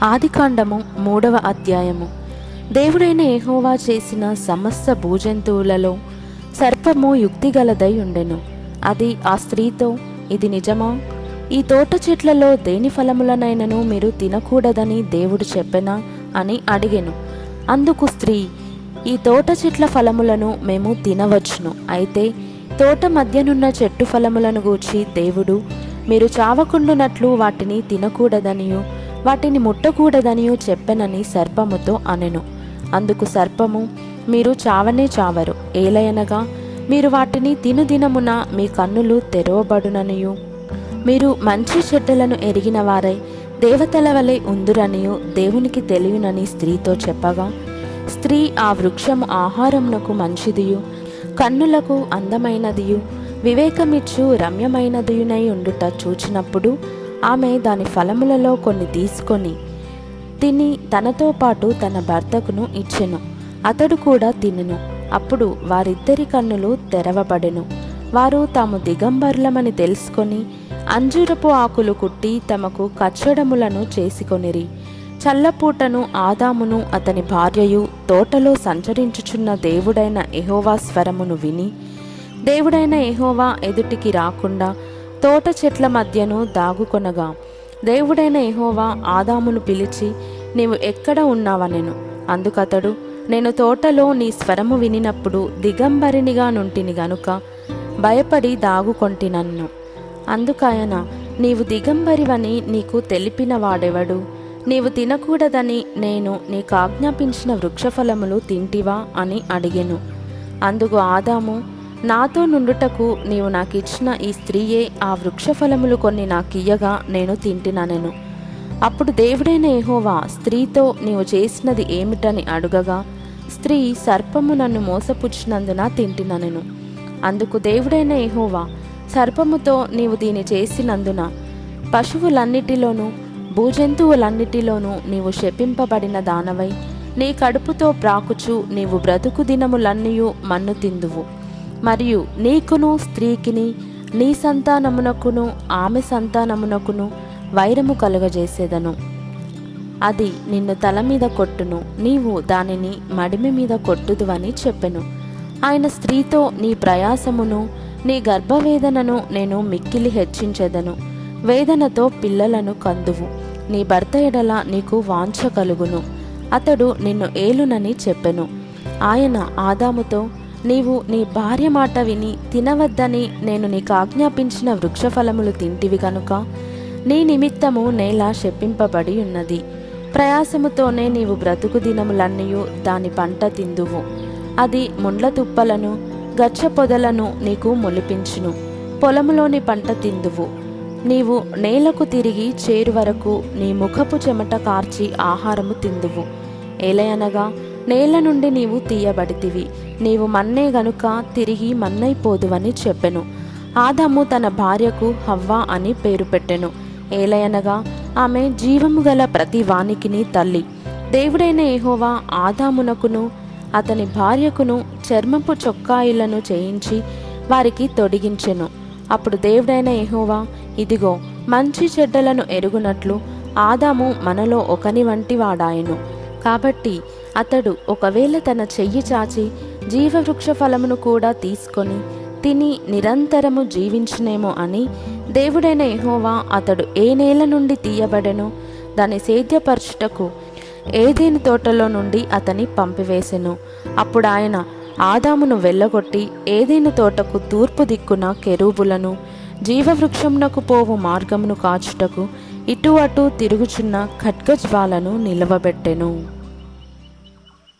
ఆదికాండము 3వ అధ్యాయము. దేవుడైన యెహోవా చేసిన సమస్త భూజంతువులలో సర్పము యుక్తిగలదై ఉండెను. అది ఆ స్త్రీతో, ఇది నిజమా? ఈ తోట చెట్లలో దేని ఫలములనైనను మీరు తినకూడదని దేవుడు చెప్పెనా అని అడిగెను. అందుకు స్త్రీ, ఈ తోట చెట్ల ఫలములను మేము తినవచ్చును. అయితే తోట మధ్యనున్న చెట్టు ఫలములను గూర్చి దేవుడు మీరు చావకుండునట్లు వాటిని తినకూడదనియు వాటిని ముట్టకూడదనియు చెప్పెనని సర్పముతో అనెను. అందుకు సర్పము, మీరు చావనే చావరు, ఏలయనగా మీరు వాటిని తినుదినమున మీ కన్నులు తెరవబడుననియు మీరు మంచి చెడ్డలను ఎరిగిన వారై దేవతల వలె ఉందురనియు దేవునికి తెలియనని స్త్రీతో చెప్పగా, స్త్రీ ఆ వృక్షము ఆహారమునకు మంచిదియు కన్నులకు అందమైనదియు వివేకమిచ్చు రమ్యమైనదియునై ఉండుట చూచినప్పుడు ఆమె దాని ఫలములలో కొన్ని తీసుకొని తిని తనతో పాటు తన భర్తకును ఇచ్చెను. అతడు కూడా తినెను. అప్పుడు వారిద్దరి కన్నులు తెరవబడెను. వారు తాము దిగంబరులమని తెలుసుకొని అంజూరపు ఆకులు కుట్టి తమకు కచ్చడములను చేసుకొనిరి. చల్లపూటను ఆదామును అతని భార్యయు తోటలో సంచరించుచున్న దేవుడైన యెహోవా స్వరమును విని, దేవుడైన యెహోవా ఎదుటికి రాకుండా తోట చెట్ల మధ్యను దాగుకొనగా, దేవుడైన యెహోవా ఆదామును పిలిచి, నీవు ఎక్కడ ఉన్నావనెను. అందుకతడు, నేను తోటలో నీ స్వరము వినినప్పుడు దిగంబరినిగా నుంటిని గనుక భయపడి దాగుకొంటినన్ను. అందుకాయన, నీవు దిగంబరివని నీకు తెలిపిన వాడెవడు? నీవు తినకూడదని నేను నీకు ఆజ్ఞాపించిన వృక్షఫలములు తింటివా అని అడిగెను. అందుకు ఆదాము, నాతో నుండుటకు నీవు నాకిచ్చిన ఈ స్త్రీయే ఆ వృక్షఫలములు కొన్ని నాకియ్యగా నేను తింటిననెను. అప్పుడు దేవుడైన యెహోవా స్త్రీతో, నీవు చేసినది ఏమిటని అడుగగా, స్త్రీ, సర్పము నన్ను మోసపుచ్చినందున తింటిననెను. అందుకు దేవుడైన యెహోవా సర్పముతో, నీవు దీని చేసినందున పశువులన్నిటిలోనూ భూజంతువులన్నిటిలోనూ నీవు శపింపబడిన దానవై నీ కడుపుతో ప్రాకుచు నీవు బ్రతుకు దినములన్నీయు మన్ను తిందువు. మరియు నీకును స్త్రీకిని నీ సంతానమునకును ఆమె సంతానమునకును వైరము కలుగజేసేదను. అది నిన్ను తల మీద కొట్టును, నీవు దానిని మడిమి మీద కొట్టుదువని చెప్పెను. ఆయన స్త్రీతో, నీ ప్రయాసమును నీ గర్భవేదనను నేను మిక్కిలి హెచ్చించెదను. వేదనతో పిల్లలను కందువు. నీ భర్త ఎడల నీకు వాంఛ కలుగును, అతడు నిన్ను ఏలునని చెప్పెను. ఆయన ఆదాముతో, నీవు నీ భార్య మాట విని తినవద్దని నేను నీకు ఆజ్ఞాపించిన వృక్షఫలములు తింటివి కనుక నీ నిమిత్తము నేల శపింపబడి ఉన్నది. ప్రయాసముతోనే నీవు బ్రతుకు దినములన్నయూ దాని పంట తిందువు. అది ముండ్ల తుప్పలను గచ్చ పొదలను నీకు మొలిపించును. పొలములోని పంట తిందువు. నీవు నేలకు తిరిగి చేరు వరకు నీ ముఖపు చెమట కార్చి ఆహారము తిందువు. ఏలయనగా నేల నుండి నీవు తీయబడితివి, నీవు మన్నే గనుక తిరిగి మన్నైపోదువని చెప్పెను. ఆదాము తన భార్యకు హవ్వ అని పేరు పెట్టెను. ఏలయనగా ఆమె జీవము గల ప్రతి వానికిని తల్లి. దేవుడైన యెహోవా ఆదామునకును అతని భార్యకును చర్మపు చొక్కాయిలను చేయించి వారికి తొడిగించెను. అప్పుడు దేవుడైన యెహోవా, ఇదిగో, మంచి చెడ్డలను ఎరుగునట్లు ఆదాము మనలో ఒకని వంటి వాడాయను. కాబట్టి అతడు ఒకవేళ తన చెయ్యి చాచి జీవవృక్ష ఫలమును కూడా తీసుకొని తిని నిరంతరము జీవించునేమో అని దేవుడైన యెహోవా అతడు ఏ నేల నుండి తీయబడెనో దాన్ని సేద్యపరచుటకు ఏదెను తోటలో నుండి అతని పంపివేసెను. అప్పుడు ఆయన ఆదామును వెళ్ళగొట్టి ఏదెను తోటకు తూర్పు దిక్కున కెరూబులను జీవవృక్షమునకు పోవు మార్గమును కాచుటకు ఇటు అటు తిరుగుచున్న ఖడ్గజ్వాలను నిలవబెట్టెను.